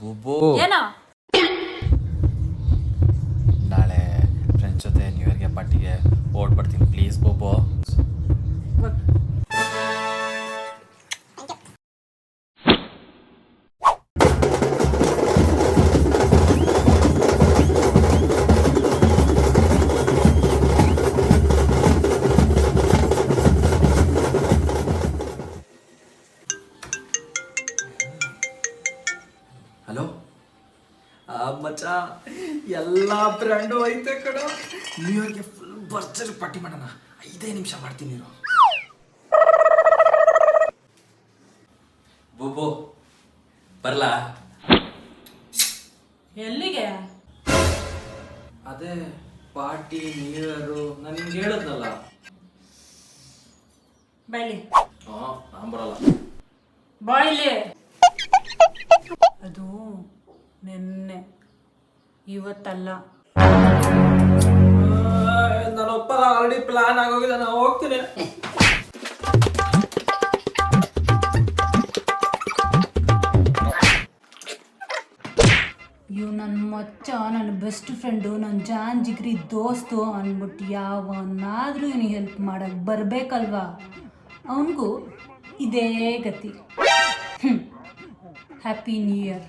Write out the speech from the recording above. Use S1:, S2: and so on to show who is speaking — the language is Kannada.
S1: ಬುಬ್ಬು
S2: ಏನೋ
S1: ನಾಳೆ ಫ್ರೆಂಡ್ಸ್ ಜೊತೆ ನ್ಯೂ ಇಯರ್ಗೆ ಪಾರ್ಟಿಗೆ ಓಡ್ಬರ್ತೀನಿ ಪ್ಲೀಸ್ ಬುಬ್ಬು. ಹಲೋ ಮಚ್ಚ, ಎಲ್ಲ ಬ್ರ್ಯಾಂಡು ಐತೆ ಕಣ. ನ್ಯೂ ಇಯರ್ಗೆ ಫುಲ್ ಭರ್ಜರಿ ಪಾರ್ಟಿ ಮಾಡೋಣ. 5 ನಿಮಿಷ ಮಾಡ್ತೀನಿ ಇರು. ಬುಬ್ಬು ಬರ್ಲಾ?
S2: ಎಲ್ಲಿಗೆ?
S1: ಅದೇ ಪಾರ್ಟಿ ನ್ಯೂ ಇಯರು ನಾನು ನಿಮ್ಗೆ ಹೇಳದ್ನಲ್ಲ.
S2: ಬೈಲಿ
S1: ನಾನು ಬರಲ್ಲ.
S2: ಬಾಯ್ಲಿ. ಅದು ನಿನ್ನೆ, ಇವತ್ತಲ್ಲ.
S1: ನಾನು ಒಪ್ಪಲ್ಲ, ಆಲ್ರೆಡಿ ಪ್ಲಾನ್ ಆಗೋಗಿದೆ, ನಾನು ಹೋಗ್ತೀನಿ.
S2: ಇವ್ ನನ್ನ ಮಚ್ಚ, ನನ್ನ ಬೆಸ್ಟ್ ಫ್ರೆಂಡು, ನನ್ನ ಜಾನ್ ಜಿಗ್ರಿ ದೋಸ್ತು ಅಂದ್ಬಿಟ್ಟು ಯಾವನಾದ್ರೂ ಇವನಿಗೆ ಹೆಲ್ಪ್ ಮಾಡಕ್ಕೆ ಬರಬೇಕಲ್ವಾ? ಅವನಿಗೂ ಇದೇ ಗತಿ. Happy new year.